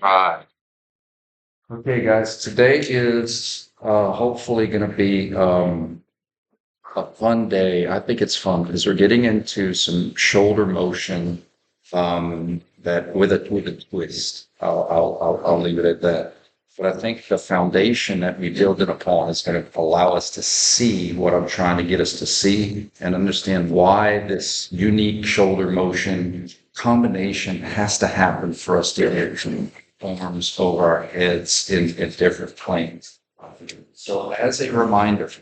Right. Okay, guys, today is hopefully going to be a fun day. I think it's fun because we're getting into some shoulder motion that with a twist. I'll leave it at that. But I think the foundation that we build it upon is going to allow us to see what I'm trying to get us to see and understand why this unique shoulder motion combination has to happen for us to get arms over our heads in different planes. So as a reminder,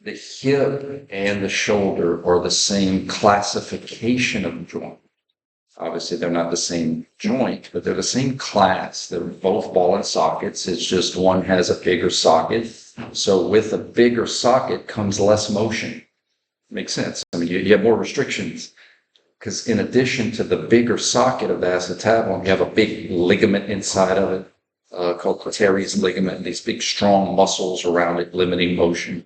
the hip and the shoulder are the same classification of joint. Obviously, they're not the same joint, but they're the same class. They're both ball and sockets. It's just one has a bigger socket. So with a bigger socket comes less motion. Makes sense. I mean, you have more restrictions because in addition to the bigger socket of the acetabulum, you have a big ligament inside of it called teres ligament, these big strong muscles around it limiting motion.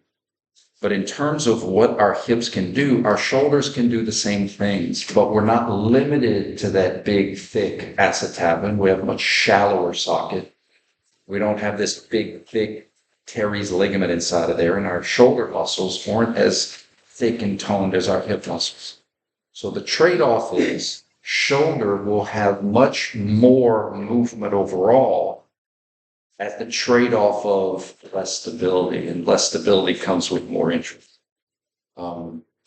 But in terms of what our hips can do, our shoulders can do the same things, but we're not limited to that big, thick acetabulum. We have a much shallower socket. We don't have this big, thick teres ligament inside of there, and our shoulder muscles aren't as thick and toned as our hip muscles. So the trade-off is shoulder will have much more movement overall at the trade-off of less stability, and less stability comes with more interest.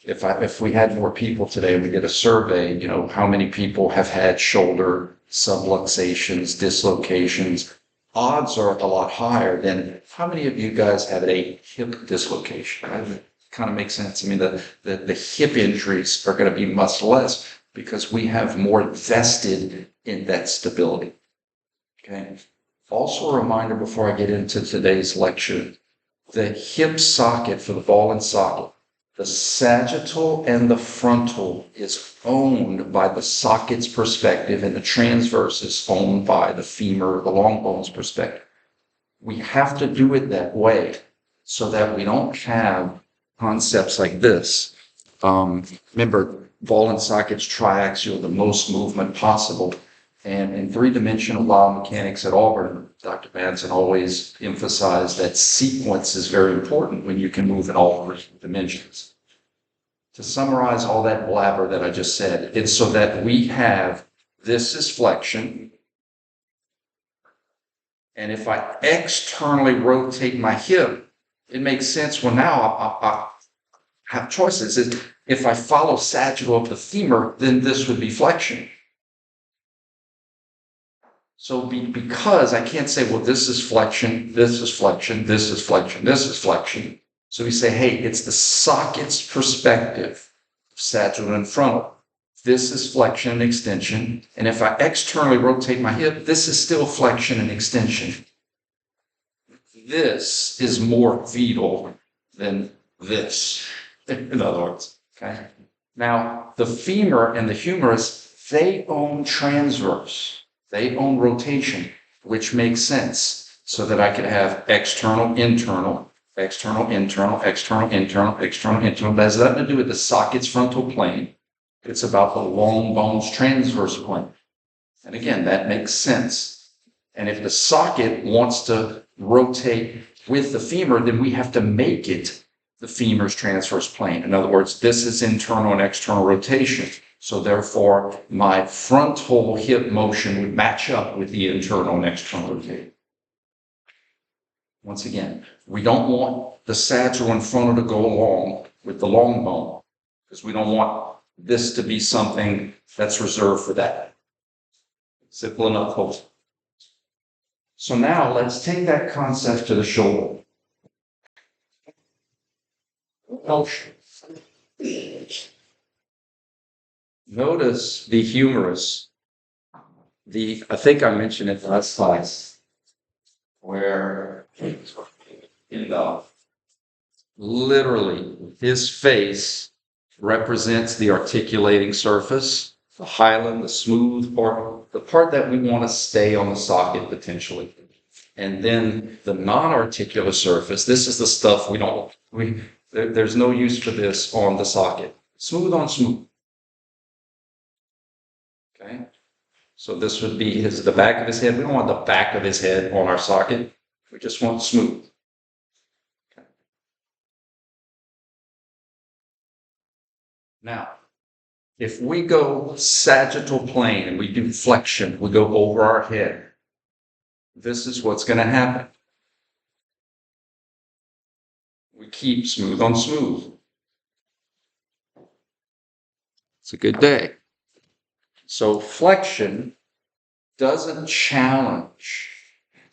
If we had more people today and we did a survey, how many people have had shoulder subluxations, dislocations, odds are a lot higher than how many of you guys have a hip dislocation? Right? Kind of makes sense. I mean, the hip injuries are going to be much less because we have more vested in that stability. Okay. Also a reminder before I get into today's lecture, the hip socket for the ball and socket, the sagittal and the frontal is owned by the socket's perspective and the transverse is owned by the femur, the long bone's perspective. We have to do it that way so that we don't have concepts like this. Remember, ball and socket's triaxial, the most movement possible. And in three-dimensional biomechanics at Auburn, Dr. Manson always emphasized that sequence is very important when you can move in all three dimensions. To summarize all that blabber that I just said, it's so that we have, this is flexion, and if I externally rotate my hip, it makes sense. Well, now I have choices. If I follow sagittal of the femur, then this would be flexion. So because I can't say, well, this is flexion, this is flexion, this is flexion, this is flexion. So we say, hey, it's the socket's perspective, sagittal and frontal. This is flexion and extension. And if I externally rotate my hip, this is still flexion and extension. This is more vital than this, in other words. Okay. Now, the femur and the humerus, they own transverse. They own rotation, which makes sense so that I could have external, internal, external, internal, external, internal, external, internal. That has nothing to do with the socket's frontal plane. It's about the long bone's transverse plane. And again, that makes sense. And if the socket wants to rotate with the femur, then we have to make it the femur's transverse plane. In other words, this is internal and external rotation. So therefore, my frontal hip motion would match up with the internal and external rotation. Once again, we don't want the sagittal and frontal to go along with the long bone because we don't want this to be something that's reserved for that. Simple enough, folks. So now let's take that concept to the shoulder. Notice the humerus. I think I mentioned it last class, where literally his face represents the articulating surface, the hyaline, the smooth part, the part that we want to stay on the socket potentially. And then the non-articular surface, this is the stuff there's no use for this on the socket. Smooth on smooth. Okay. So this would be the back of his head. We don't want the back of his head on our socket. We just want smooth. Now, if we go sagittal plane and we do flexion, we go over our head, this is what's going to happen. We keep smooth on smooth. It's a good day. So flexion doesn't challenge.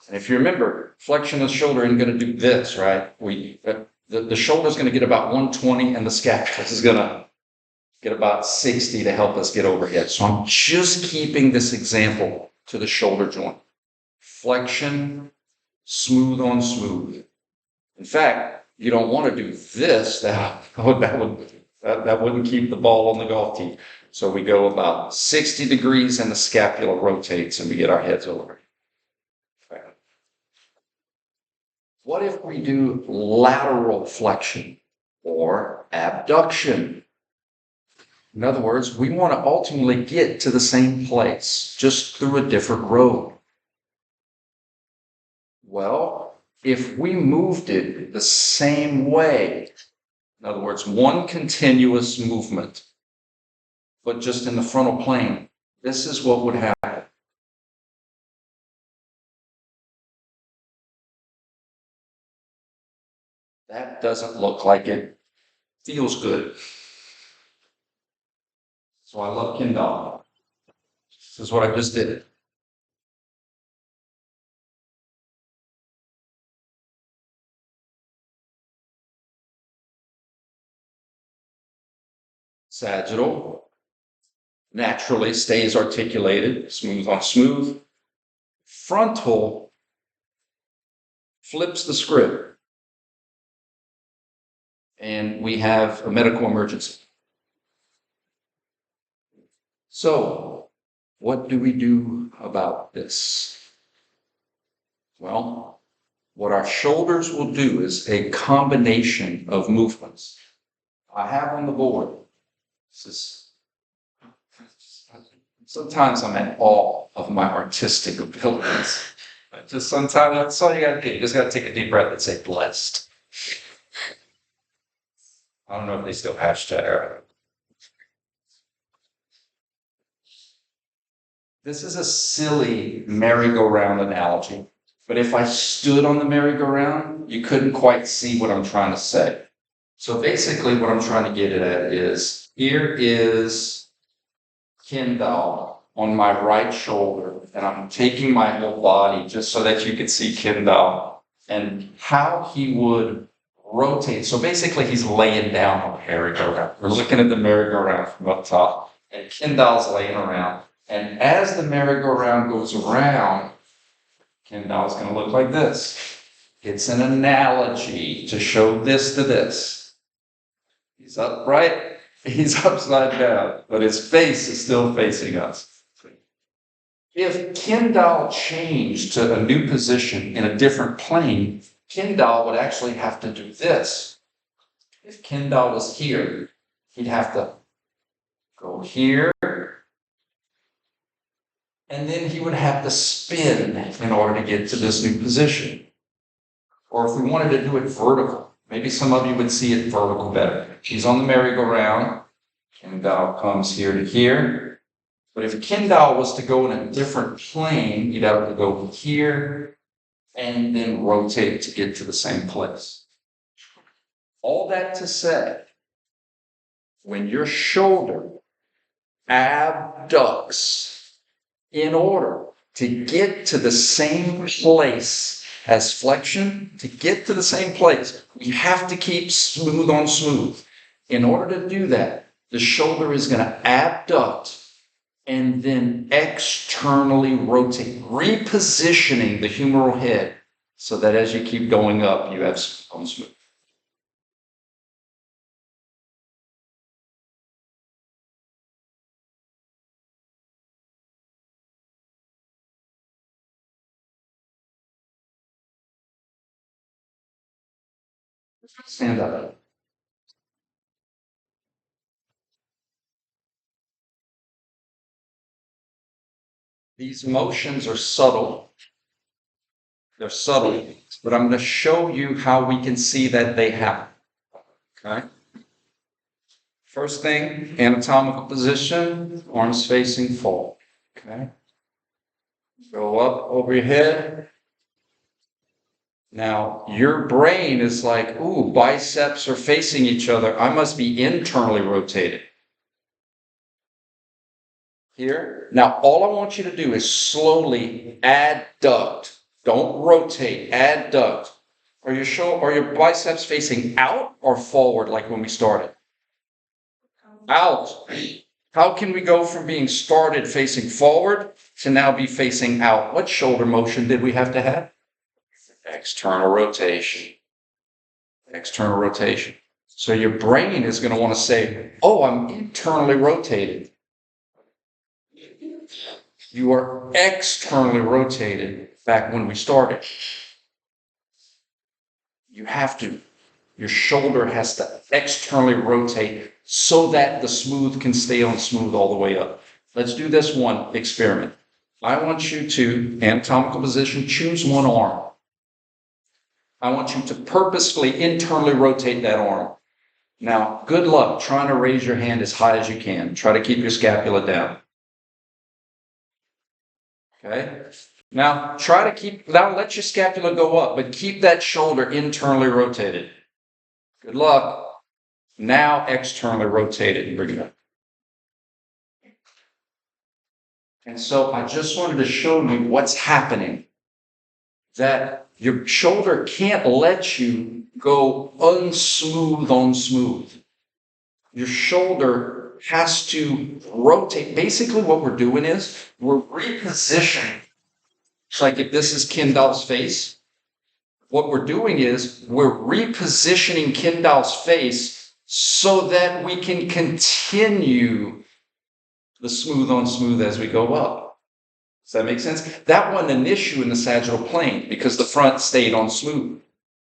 And if you remember, flexion of the shoulder isn't going to do this, right? The shoulder is going to get about 120 and the scapula is going to get about 60 to help us get overhead. So I'm just keeping this example to the shoulder joint. Flexion, smooth on smooth. In fact, you don't want to do this. That wouldn't keep the ball on the golf tee. So we go about 60 degrees and the scapula rotates and we get our heads over. What if we do lateral flexion or abduction? In other words, we want to ultimately get to the same place, just through a different road. Well, if we moved it the same way, in other words, one continuous movement, but just in the frontal plane, this is what would happen. That doesn't look like it feels good. So I love Kindle. This is what I just did. Sagittal naturally stays articulated, smooth on smooth. Frontal flips the script, and we have a medical emergency. So, what do we do about this? Well, what our shoulders will do is a combination of movements. I have on the board, sometimes I'm in awe of my artistic abilities. Just sometimes that's all you gotta do. You just gotta take a deep breath and say blessed. I don't know if they still hashtag. This is a silly merry-go-round analogy, but if I stood on the merry-go-round, you couldn't quite see what I'm trying to say. So basically what I'm trying to get at is, here is Kendall on my right shoulder, and I'm taking my whole body just so that you can see Kendall and how he would rotate. So basically he's laying down on the merry-go-round. We're looking at the merry-go-round from up top, and Kendall's laying around. And as the merry-go-round goes around, Kendall's going to look like this. It's an analogy to show this to this. He's upright, he's upside down, but his face is still facing us. If Kendall changed to a new position in a different plane, Kendall would actually have to do this. If Kendall was here, he'd have to go here, and then he would have to spin in order to get to this new position. Or if we wanted to do it vertical, maybe some of you would see it vertical better. He's on the merry-go-round. Kendall comes here to here. But if Kendall was to go in a different plane, he'd have to go here and then rotate to get to the same place. All that to say, when your shoulder abducts, in order to get to the same place as flexion, to get to the same place, we have to keep smooth on smooth. In order to do that, the shoulder is going to abduct and then externally rotate, repositioning the humeral head so that as you keep going up, you have smooth on smooth. Stand up. These motions are subtle. They're subtle, but I'm going to show you how we can see that they happen. Okay? First thing, anatomical position, arms facing forward. Okay? Go up over your head. Now, your brain is like, ooh, biceps are facing each other. I must be internally rotated. Here. Now, all I want you to do is slowly adduct. Don't rotate, adduct. Are your biceps facing out or forward like when we started? Out. How can we go from being started facing forward to now be facing out? What shoulder motion did we have to have? External rotation. External rotation. So your brain is going to want to say, oh, I'm internally rotated. You are externally rotated back when we started. You have to. Your shoulder has to externally rotate so that the smooth can stay on smooth all the way up. Let's do this one experiment. I want you to, anatomical position, choose one arm. I want you to purposefully internally rotate that arm. Now, good luck trying to raise your hand as high as you can. Try to keep your scapula down. Okay? Now, let your scapula go up, but keep that shoulder internally rotated. Good luck. Now, externally rotated. Bring it up. And so I just wanted to show you what's happening. That your shoulder can't let you go unsmooth on smooth. Your shoulder has to rotate. Basically, what we're doing is we're repositioning. It's like if this is Kendall's face, what we're doing is we're repositioning Kendall's face so that we can continue the smooth on smooth as we go up. Does that make sense? That wasn't an issue in the sagittal plane because the front stayed on smooth.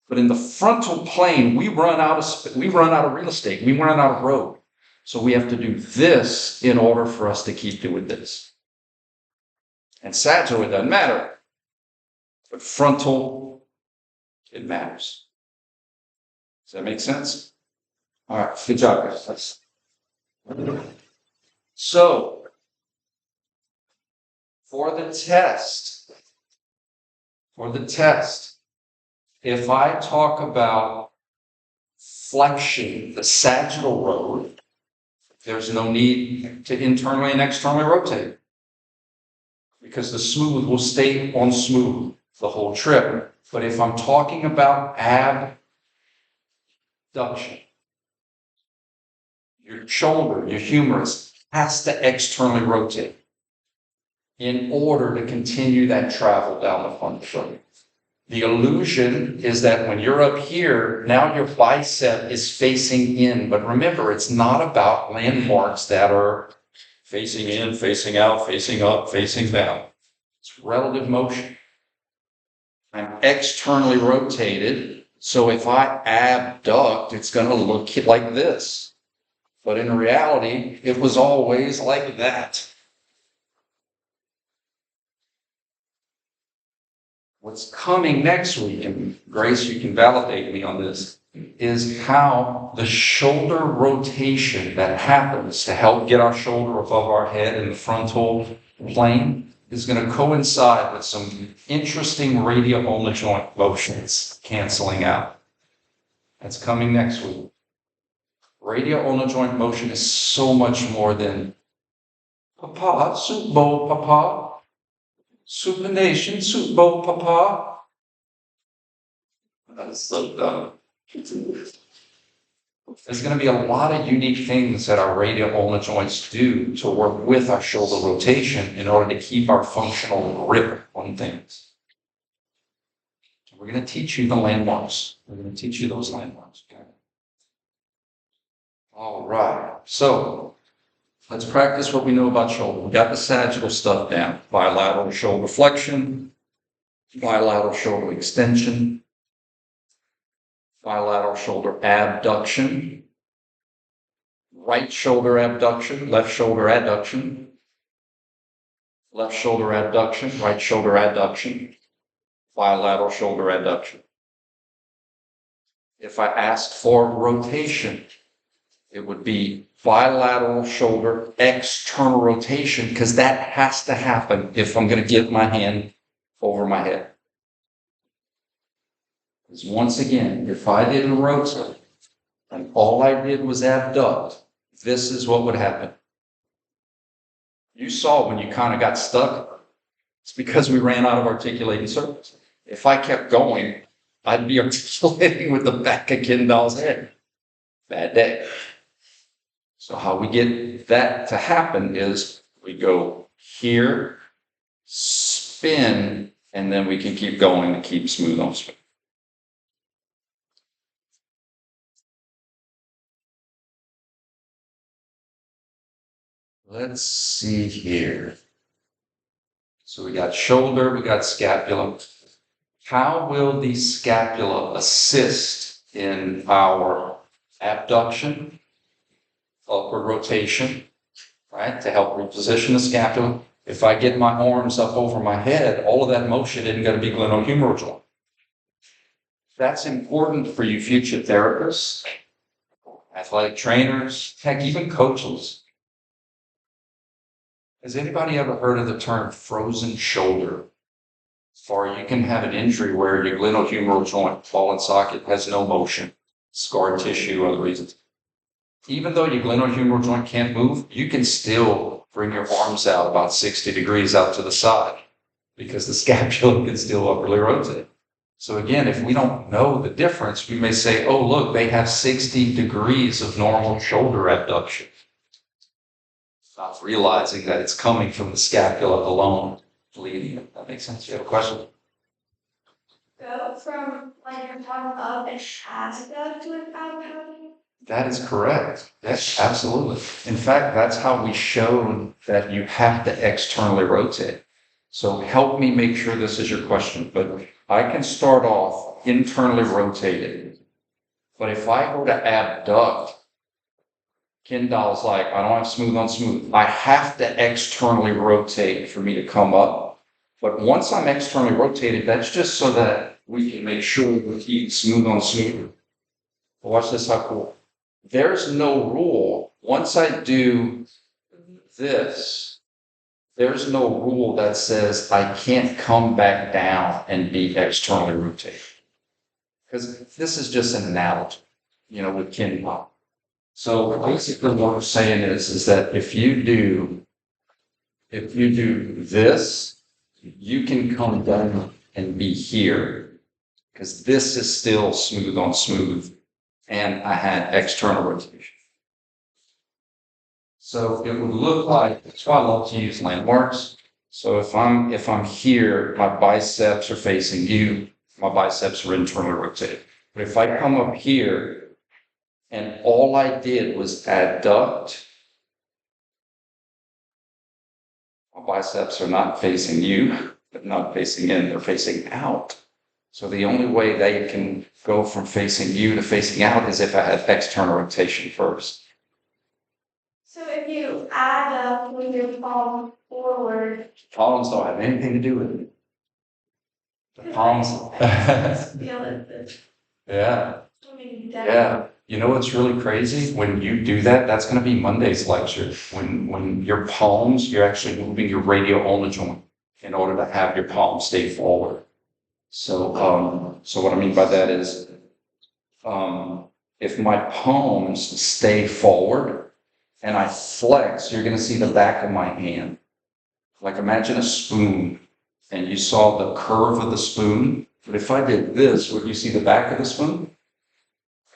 But in the frontal plane, we run out of real estate. We run out of road. So we have to do this in order for us to keep doing this. And sagittal, it doesn't matter. But frontal, it matters. Does that make sense? All right, good job, guys. So, for the test, if I talk about flexion, the sagittal road, there's no need to internally and externally rotate because the smooth will stay on smooth the whole trip. But if I'm talking about abduction, your shoulder, your humerus has to externally rotate in order to continue that travel down the front foot. The illusion is that when you're up here, now your bicep is facing in. But remember, it's not about landmarks that are facing in, facing out, facing up, facing down. It's relative motion. I'm externally rotated, so if I abduct, it's going to look like this. But in reality, it was always like that. What's coming next week, and Grace, you can validate me on this, is how the shoulder rotation that happens to help get our shoulder above our head in the frontal plane is going to coincide with some interesting radial joint motions canceling out. That's coming next week. Radial joint motion is so much more than Papa, soup bowl, Papa, supination, soup bowl, Papa. That's so dumb. There's going to be a lot of unique things that our radial ulnar joints do to work with our shoulder rotation in order to keep our functional grip on things. We're going to teach you the landmarks. We're going to teach you those landmarks. Okay? All right. So let's practice what we know about shoulder. We got the sagittal stuff down. Bilateral shoulder flexion, bilateral shoulder extension, bilateral shoulder abduction, right shoulder abduction, left shoulder adduction, Left shoulder abduction, right shoulder adduction, bilateral shoulder adduction. If I asked for rotation, it would be bilateral shoulder external rotation, because that has to happen if I'm going to get my hand over my head. Because once again, if I didn't rotate and all I did was abduct, this is what would happen. You saw when you kind of got stuck, it's because we ran out of articulating surface. If I kept going, I'd be articulating with the back of Kendall's head. Bad day. So how we get that to happen is we go here, spin, and then we can keep going and keep smooth on smooth. Let's see here. So we got shoulder, we got scapula. How will the scapula assist in our abduction, upward rotation, right, to help reposition the scapula? If I get my arms up over my head, all of that motion isn't going to be glenohumeral joint. That's important for you future therapists, athletic trainers, heck, even coaches. Has anybody ever heard of the term frozen shoulder? Or you can have an injury where your glenohumeral joint, ball and socket, has no motion, scar tissue, other reasons. Even though your glenohumeral joint can't move, you can still bring your arms out about 60 degrees out to the side because the scapula can still upwardly rotate. So again, if we don't know the difference, we may say, oh, look, they have 60 degrees of normal shoulder abduction. Not realizing that it's coming from the scapula alone bleeding. That makes sense. You have a question? Go from like your tongue up and abduct to an abdomen? That is correct. Yes, absolutely. In fact, that's how we showed that you have to externally rotate. So help me make sure this is your question, but I can start off internally rotated. But if I go to abduct, Kendall's like, I don't have smooth on smooth. I have to externally rotate for me to come up. But once I'm externally rotated, that's just so that we can make sure we keep smooth on smooth. Watch this, how cool. There's no rule. Once I do this, there's no rule that says I can't come back down and be externally rotated. Because this is just an analogy, with Kendall. So basically what we're saying is that if you do this, you can come down and be here, because this is still smooth on smooth, and I had external rotation. So it would look like, that's why I love to use landmarks. So if I'm here, my biceps are facing you, my biceps are internally rotated. But if I come up here, and all I did was adduct, my biceps are not facing you, but not facing in, they're facing out. So the only way they can go from facing you to facing out is if I had external rotation first. So if you add up with your palm forward. Palms don't have anything to do with it. The palms. Feel it. Yeah. Yeah. You know what's really crazy? When you do that, that's going to be Monday's lecture. When your palms, you're actually moving your radial ulnar joint in order to have your palms stay forward. So, so what I mean by that is, if my palms stay forward and I flex, you're going to see the back of my hand. Like imagine a spoon, and you saw the curve of the spoon. But if I did this, would you see the back of the spoon?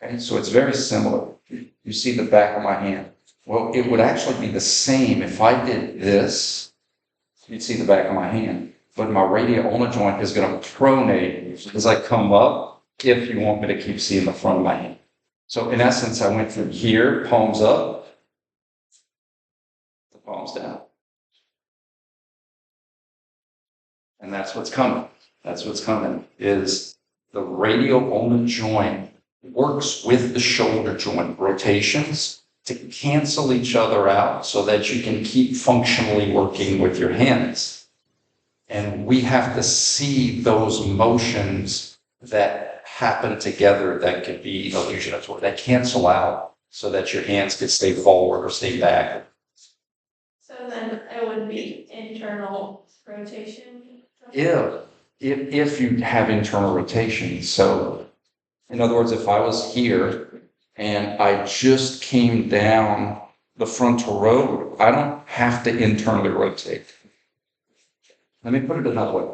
Okay, so it's very similar. You see the back of my hand. Well, it would actually be the same if I did this. You'd see the back of my hand. But my radial ulnar joint is going to pronate as I come up, if you want me to keep seeing the front of my hand. So in essence, I went from here, palms up, the palms down. And that's what's coming. That's what's coming, is the radial ulnar joint works with the shoulder joint rotations to cancel each other out so that you can keep functionally working with your hands. And we have to see those motions that happen together that could be illusion of torque, that cancel out so that your hands could stay forward or stay back. So then it would be internal rotation? If you have internal rotation. So in other words, if I was here and I just came down the frontal road, I don't have to internally rotate. Let me put it another way.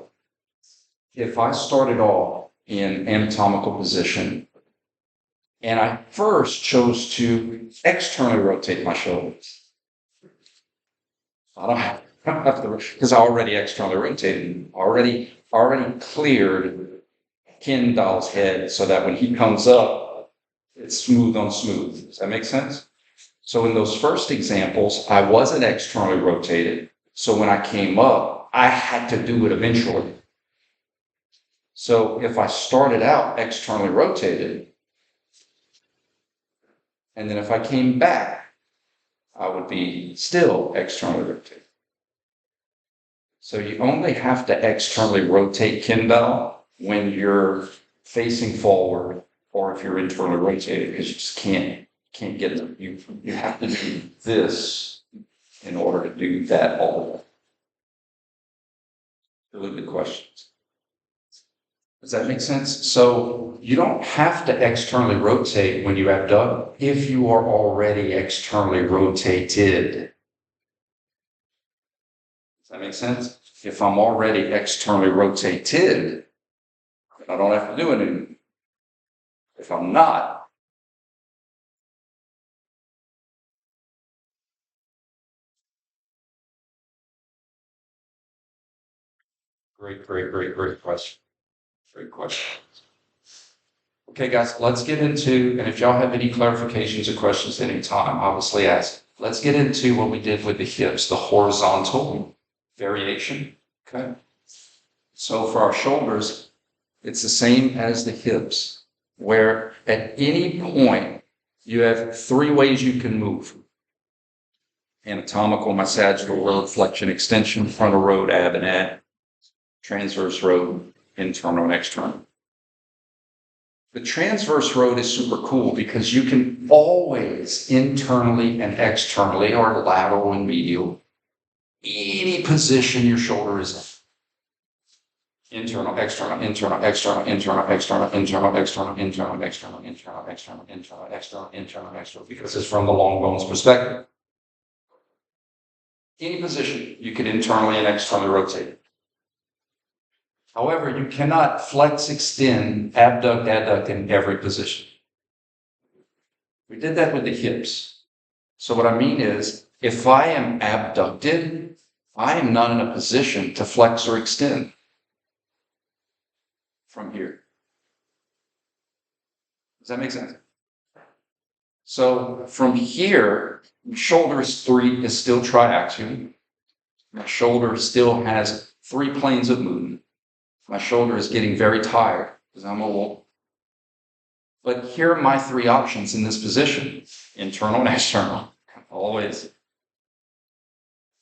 If I started off in anatomical position and I first chose to externally rotate my shoulders, I don't have to, because I already externally rotated, already cleared Kendall's head so that when he comes up, it's smooth on smooth. Does that make sense? So in those first examples, I wasn't externally rotated. So when I came up, I had to do it eventually. So if I started out externally rotated, and then if I came back, I would be still externally rotated. So you only have to externally rotate Kendall when you're facing forward or if you're internally rotated, because you just can't get them. You have to do this in order to do that all the way. Really good questions. Does that make sense? So you don't have to externally rotate when you abduct if you are already externally rotated. Does that make sense? If I'm already externally rotated, I don't have to do anything. If I'm not, great question. Great question. Okay, guys, let's get into, and if y'all have any clarifications or questions at any time, obviously ask. Let's get into what we did with the hips, the horizontal variation. Okay. So for our shoulders, it's the same as the hips, where at any point you have three ways you can move. Anatomical, my sagittal road, flexion, extension, frontal road, ab and ad, transverse road, internal and external. The transverse road is super cool because you can always internally and externally, or lateral and medial, any position your shoulder is in. Internal, external, internal, external, internal, external, internal, external, internal, external, internal, external, internal, external, internal, external, because it's from the long bones perspective. Any position you could internally and externally rotate. However, you cannot flex, extend, abduct, adduct in every position. We did that with the hips. So what I mean is, if I am abducted, I am not in a position to flex or extend from here. Does that make sense? So from here, shoulder is still triaxial. My shoulder still has three planes of movement. My shoulder is getting very tired because I'm old. But here are my three options in this position: internal and external. Always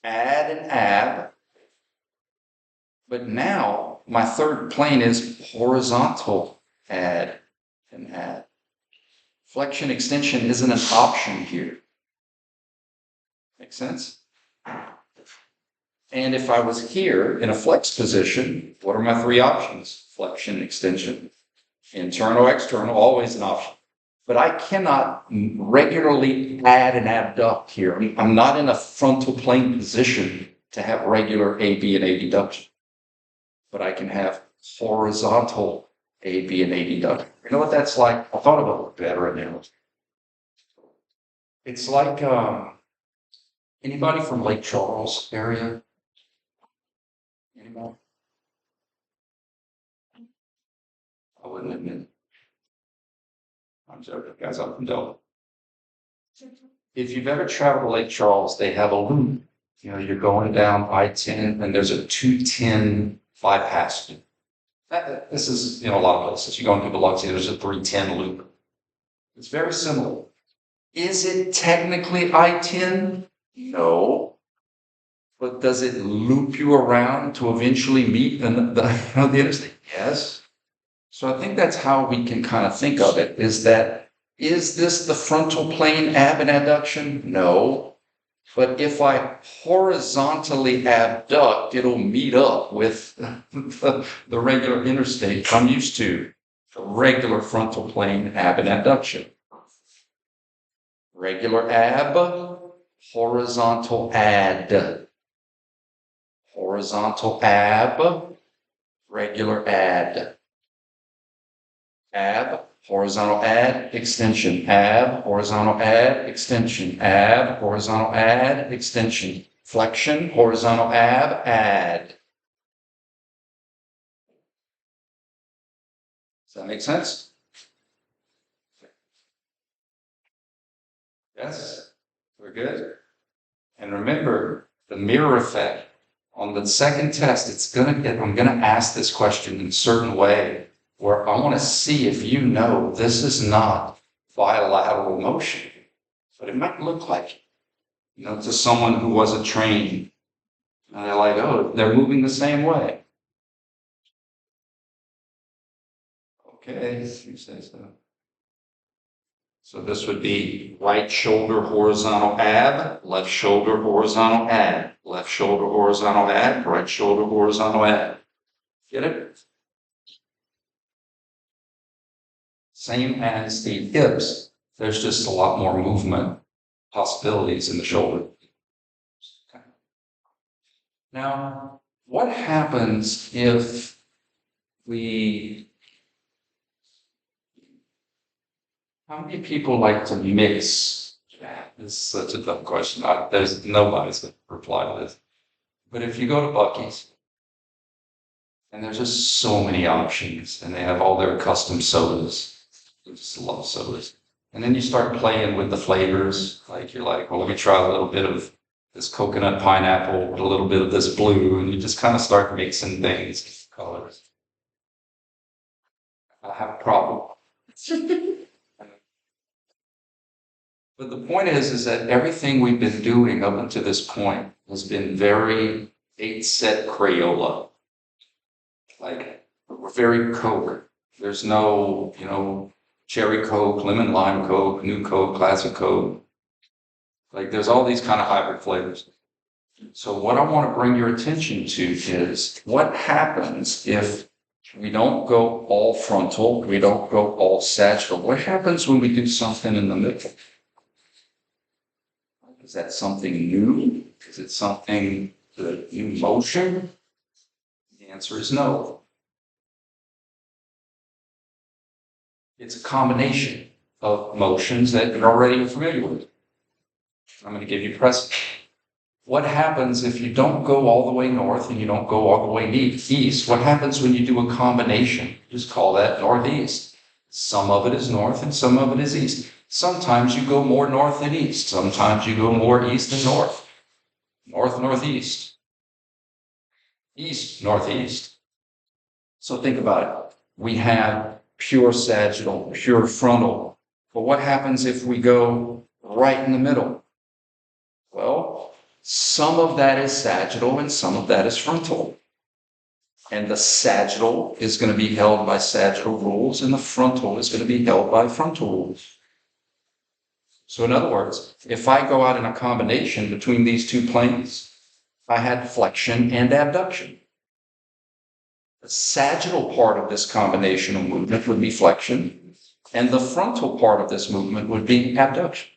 add and ab. But now my third plane is horizontal add and add. Flexion extension isn't an option here. Make sense? And if I was here in a flex position, what are my three options? Flexion, extension, internal, external, always an option. But I cannot regularly add and abduct here. I'm not in a frontal plane position to have regular AB and abduction. But I can have horizontal AB and abduction. You know what that's like? I thought about a better analogy. It's like anybody from Lake Charles area? Anymore? I wouldn't admit it. I'm joking, guys. I'm from Delta. If you've ever traveled to Lake Charles, they have a loop. You know, you're going down I-10, and there's a 210 bypass. This is in a lot of places. You're going through Biloxi, there's a 310 loop. It's very similar. Is it technically I-10? No. But does it loop you around to eventually meet the interstate? Yes. So I think that's how we can kind of think of it, is this the frontal plane ab and adduction? No. But if I horizontally abduct, it'll meet up with the regular interstate I'm used to, the regular frontal plane ab and adduction. Regular ab, horizontal ad. Horizontal ab, regular ad. Ab, horizontal ad, extension. Ab, horizontal ad, extension. Ab, horizontal ad, extension. Flexion, horizontal ab, add. Does that make sense? Yes? We're good? And remember, the mirror effect. On the second test, I'm gonna ask this question in a certain way where I want to see if you know this is not bilateral motion, but it might look like it, to someone who wasn't trained. And they're like, oh, they're moving the same way. Okay, you say so. So this would be right shoulder horizontal ab, left shoulder horizontal ab, left shoulder horizontal ab, right shoulder horizontal ab. Get it? Same as the hips. There's just a lot more movement possibilities in the shoulder. Okay. Now, what happens if how many people like to mix? This is such a dumb question. There's nobody's going to reply to this. But if you go to Buc-ee's, and there's just so many options, and they have all their custom sodas. I just love sodas. And then you start playing with the flavors. Like you're like, well, let me try a little bit of this coconut pineapple with a little bit of this blue, and you just kind of start mixing things, colors. I have a problem. But the point is that everything we've been doing up until this point has been very 8-set Crayola. Like, we're very Coke. There's no, cherry Coke, lemon lime Coke, new Coke, classic Coke. Like, there's all these kind of hybrid flavors. So what I want to bring your attention to is what happens if we don't go all frontal, we don't go all sagittal. What happens when we do something in the middle? Is that something new? Is it something, new motion? The answer is no. It's a combination of motions that you're already familiar with. I'm going to give you precedent. What happens if you don't go all the way north and you don't go all the way east? What happens when you do a combination? Just call that northeast. Some of it is north and some of it is east. Sometimes you go more north than east. Sometimes you go more east than north. North, northeast. East, northeast. So think about it. We have pure sagittal, pure frontal. But what happens if we go right in the middle? Well, some of that is sagittal and some of that is frontal. And the sagittal is going to be held by sagittal rules and the frontal is going to be held by frontal rules. So in other words, if I go out in a combination between these two planes, I had flexion and abduction. The sagittal part of this combinational movement would be flexion, and the frontal part of this movement would be abduction.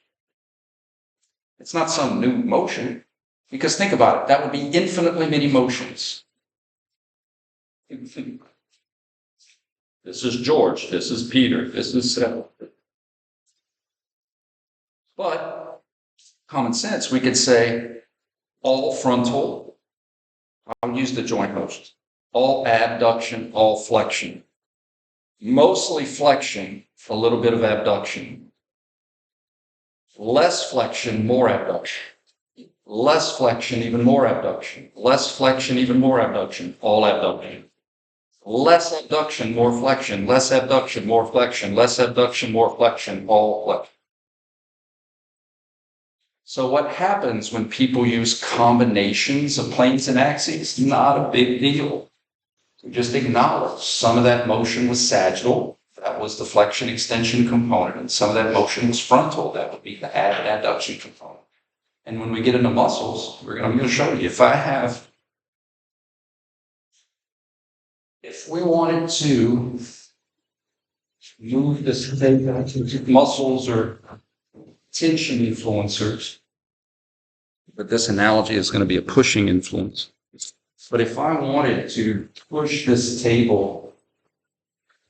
It's not some new motion, because think about it, that would be infinitely many motions. This is George, this is Peter, this is Sarah. But common sense, we could say all frontal, I'll use the joint motions, all abduction, all flexion. Mostly flexion, a little bit of abduction. Less flexion, more abduction. Less flexion, even more abduction. Less flexion, even more abduction. All abduction. Less abduction, more flexion. Less abduction, more flexion. Less abduction, more flexion. All flexion. So what happens when people use combinations of planes and axes? Not a big deal. We just acknowledge some of that motion was sagittal. That was the flexion extension component. And some of that motion was frontal. That would be the adduction component. And when we get into muscles, I'm going to show you. If we wanted to move this muscles or tension influencers, but this analogy is going to be a pushing influence. But if I wanted to push this table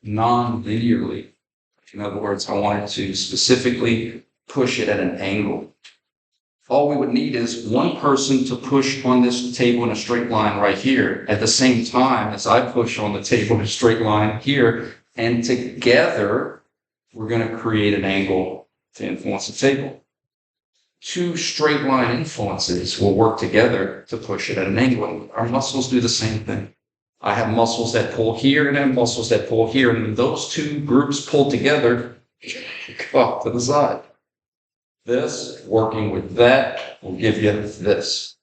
non-linearly, in other words, I wanted to specifically push it at an angle, all we would need is one person to push on this table in a straight line right here at the same time as I push on the table in a straight line here, and together we're going to create an angle to influence the table. Two straight line influences will work together to push it at an angle. Our muscles do the same thing. I have muscles that pull here and I have muscles that pull here, and when those two groups pull together, go off to the side. This working with that will give you this.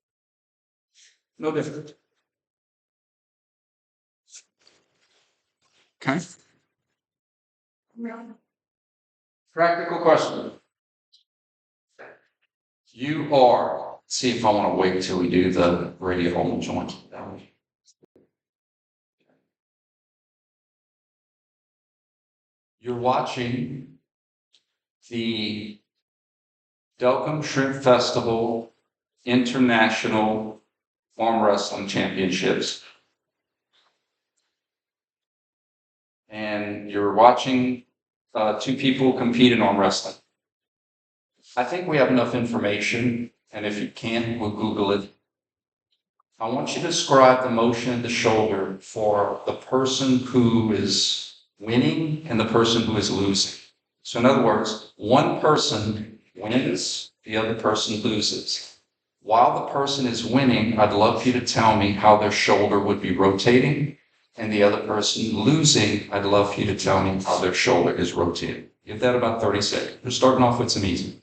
No different. Okay. Practical question. You are, see if I want to wait till we do the radial joint. You're watching the Delcom Shrimp Festival International Arm Wrestling Championships. And you're watching two people compete in arm wrestling. I think we have enough information, and if you can't, we'll Google it. I want you to describe the motion of the shoulder for the person who is winning and the person who is losing. So in other words, one person wins, the other person loses. While the person is winning, I'd love for you to tell me how their shoulder would be rotating, and the other person losing, I'd love for you to tell me how their shoulder is rotating. Give that about 30 seconds. We're starting off with some easy.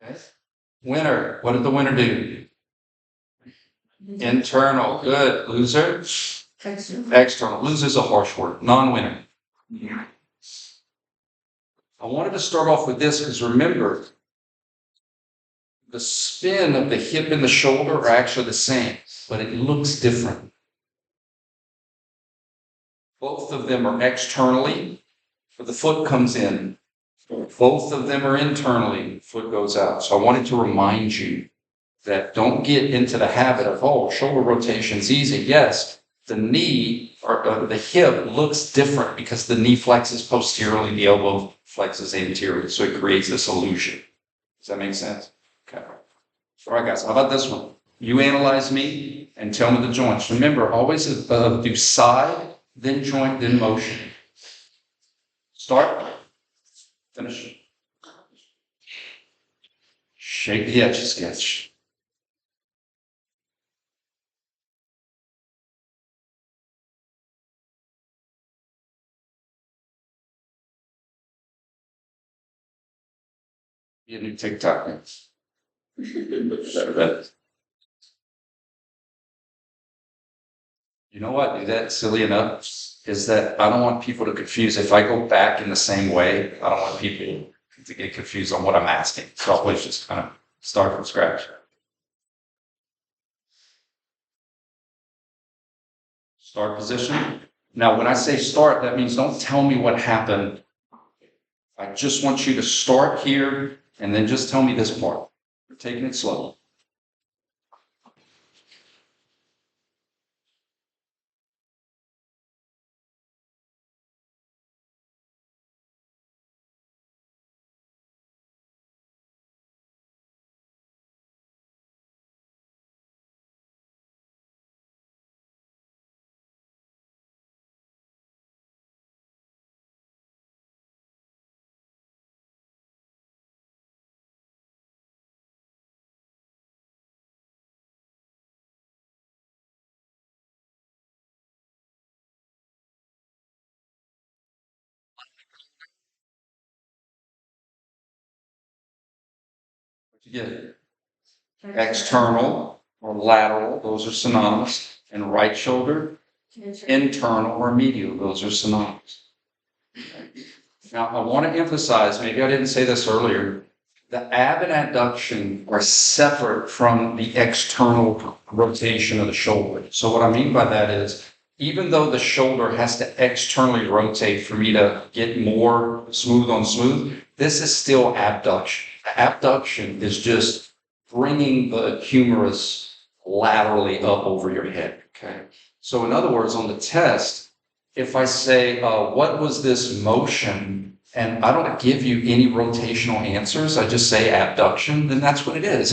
Okay. Winner, what did the winner do? Internal, good. Loser? External. Loser is a harsh word. Non-winner. I wanted to start off with this because remember, the spin of the hip and the shoulder are actually the same, but it looks different. Both of them are externally, but the foot comes in. Both of them are internally, foot goes out. So I wanted to remind you that don't get into the habit of, oh, shoulder rotation's easy. Yes, the knee or the hip looks different because the knee flexes posteriorly, the elbow flexes anteriorly. So it creates this illusion. Does that make sense? Okay. All right, guys, how about this one? You analyze me and tell me the joints. Remember, always do side, then joint, then motion. Start, finish. Shake the edge sketch. Be a new TikTok. You know what? Do that silly enough is that I don't want people to confuse. If I go back in the same way, I don't want people to get confused on what I'm asking. So I'll always just kind of start from scratch. Start position. Now, when I say start, that means don't tell me what happened. I just want you to start here and then just tell me this part. We're taking it slow. You get it? External or lateral, those are synonymous. And right shoulder, internal or medial, those are synonymous. Now, I want to emphasize, maybe I didn't say this earlier, the ab and adduction are separate from the external rotation of the shoulder. So what I mean by that is, even though the shoulder has to externally rotate for me to get more smooth on smooth, this is still abduction. Abduction is just bringing the humerus laterally up over your head, okay? So in other words, on the test, if I say, what was this motion? And I don't give you any rotational answers, I just say abduction, then that's what it is.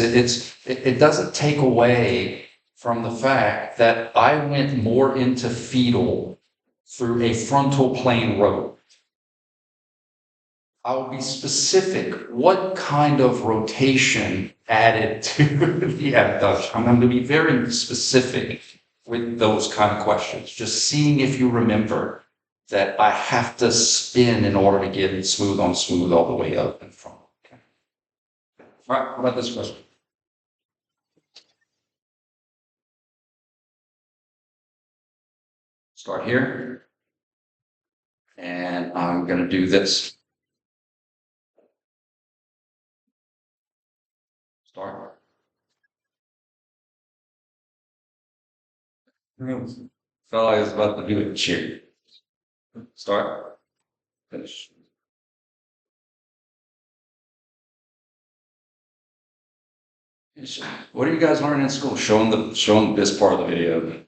It doesn't take away from the fact that I went more into fetal through a frontal plane rope. I will be specific. What kind of rotation added to the abduction? I'm going to be very specific with those kind of questions, just seeing if you remember that I have to spin in order to get it smooth on smooth all the way up and front. Okay. All right, how about this question? Start here. And I'm going to do this. Start. Felt like I was about to do a cheer. Start. Finish. What are you guys learning in school? Showing this part of the video.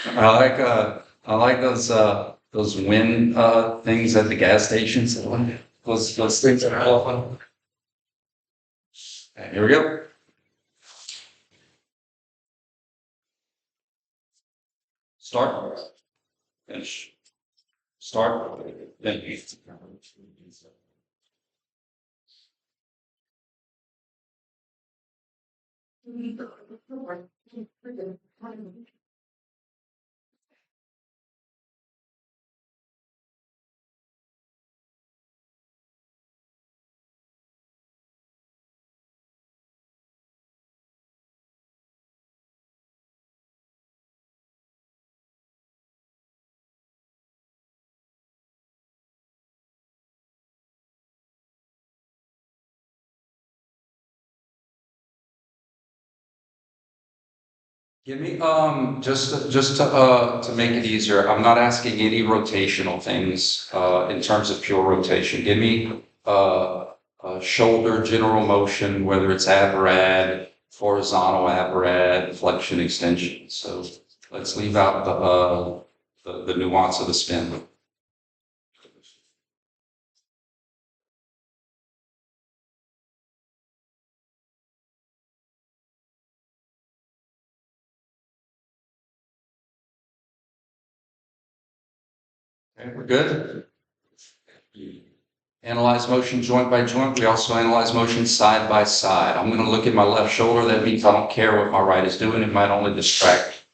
I like those wind things at the gas stations. Those things that are all fun. Okay, here we go. Start. Finish. Start. Finish. Give me just to make it easier. I'm not asking any rotational things in terms of pure rotation. Give me shoulder general motion, whether it's ab or ad, horizontal ab or ad, flexion extension. So let's leave out the nuance of the spin. Okay, we're good. Analyze motion joint by joint. We also analyze motion side by side. I'm going to look at my left shoulder. That means I don't care what my right is doing. It might only distract.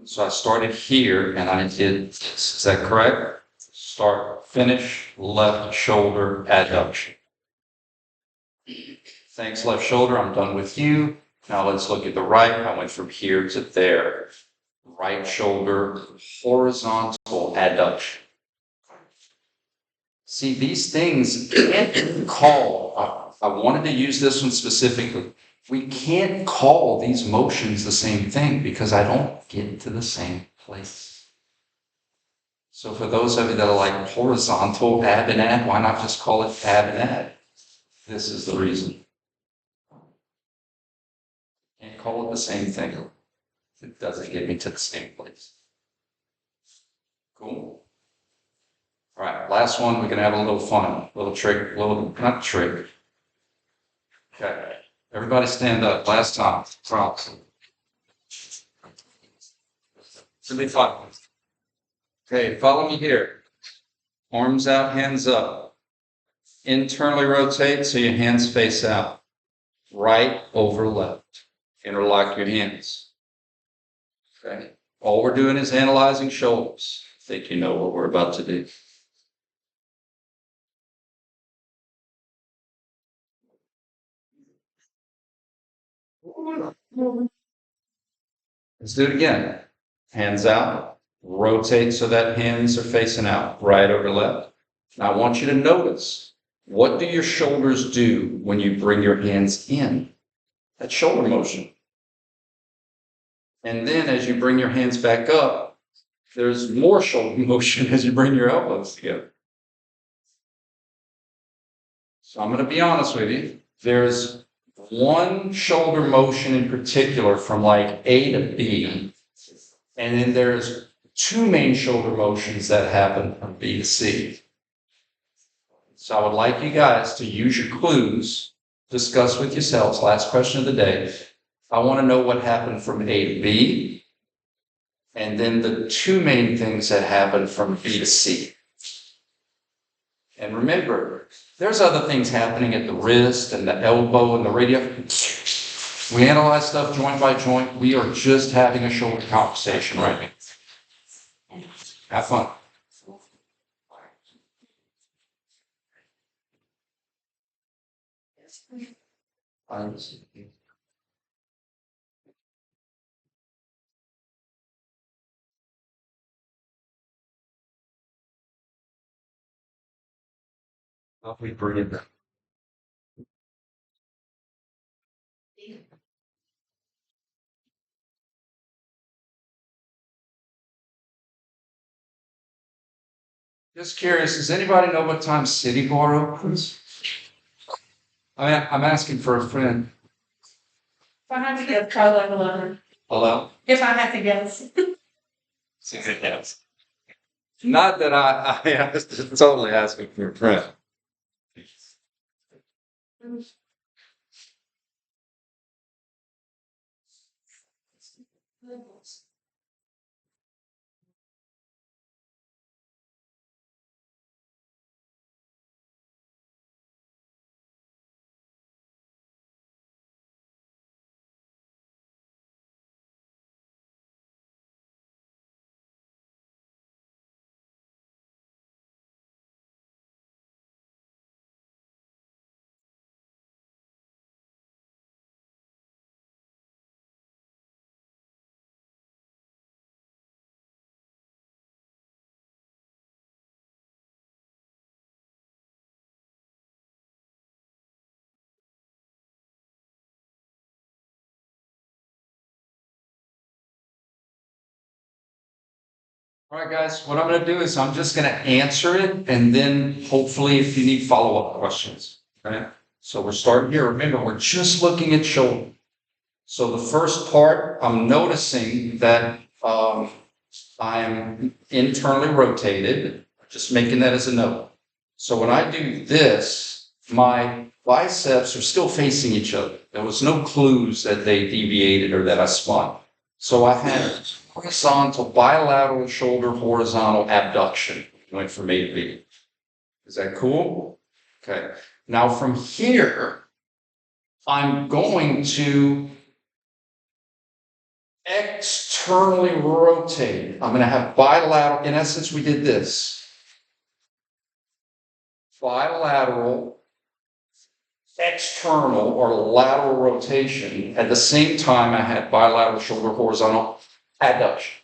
So I started here and I did this. Is that correct? Start, finish, left shoulder adduction. Thanks, left shoulder. I'm done with you. Now let's look at the right. I went from here to there. Right shoulder, horizontal adduction. See, these things can't call. I wanted to use this one specifically. We can't call these motions the same thing because I don't get to the same place. So for those of you that are like horizontal ab and ad, why not just call it ab and ad? This is the reason. Can't call it the same thing. It doesn't get me to the same place. Cool. All right, last one, we can have a little fun, a little trick, not trick. Okay, everybody stand up, last time, props. It's gonna be fun. Okay, follow me here. Arms out, hands up. Internally rotate so your hands face out. Right over left. Interlock your hands. Okay, all we're doing is analyzing shoulders. I think you know what we're about to do. Let's do it again. Hands out, rotate so that hands are facing out, right over left. Now I want you to notice, what do your shoulders do when you bring your hands in? That shoulder motion. And then as you bring your hands back up, there's more shoulder motion as you bring your elbows together. So I'm going to be honest with you. There's one shoulder motion in particular from like A to B. And then there's two main shoulder motions that happen from B to C. So I would like you guys to use your clues, discuss with yourselves, last question of the day. I want to know what happened from A to B, and then the two main things that happened from B to C. And remember, there's other things happening at the wrist and the elbow and the radius. We analyze stuff joint by joint. We are just having a shoulder conversation right now. Have fun. I'll be brilliant. Just curious, does anybody know what time City Bar opens? I'm asking for a friend. If I had to guess, probably like 11. Hello? If I had to guess. Yes. Not that I was just totally asking for a friend. All right, guys, what I'm going to do is I'm just going to answer it, and then hopefully if you need follow-up questions. Okay? So we're starting here. Remember, we're just looking at shoulder. So the first part, I'm noticing that I'm internally rotated, just making that as a note. So when I do this, my biceps are still facing each other. There was no clues that they deviated or that I spun. So I had horizontal, bilateral shoulder, horizontal abduction. Went from A to B. Is that cool? Okay. Now from here, I'm going to externally rotate. I'm going to have bilateral. In essence, we did this. Bilateral, external or lateral rotation. At the same time, I had bilateral shoulder horizontal adduction.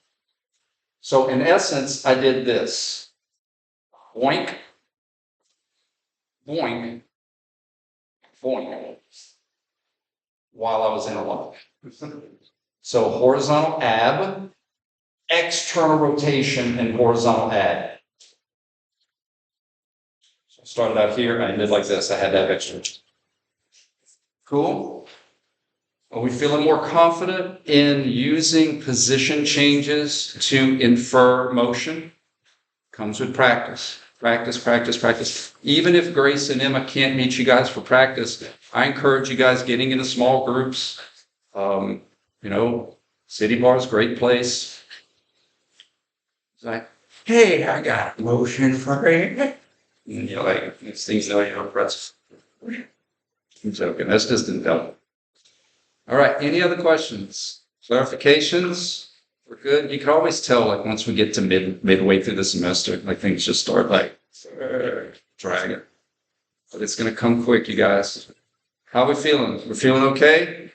So in essence, I did this. Boink, boink, boink, while I was in a lock. So horizontal ab, external rotation, and horizontal ad. So I started out here, I ended like this. I had that extra. Cool? Are we feeling more confident in using position changes to infer motion? Comes with practice. Practice, practice, practice. Even if Grace and Emma can't meet you guys for practice, I encourage you guys getting into small groups. City Bar is a great place. It's like, hey, I got a motion for you. And you're like, these things know you don't press. I'm joking. That's just indulgent. All right. Any other questions? Clarifications? We're good. You can always tell, like, once we get to midway through the semester, like things just start like dragging. But it's going to come quick, you guys. How are we feeling? We're feeling okay?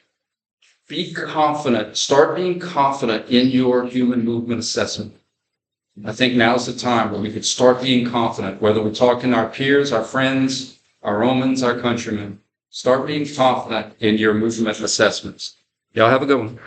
be confident, start being confident in your human movement assessment. I think now's the time where we could start being confident, whether we're talking to our peers, our friends, our Romans, our countrymen. Start being confident in your movement assessments. Y'all have a good one.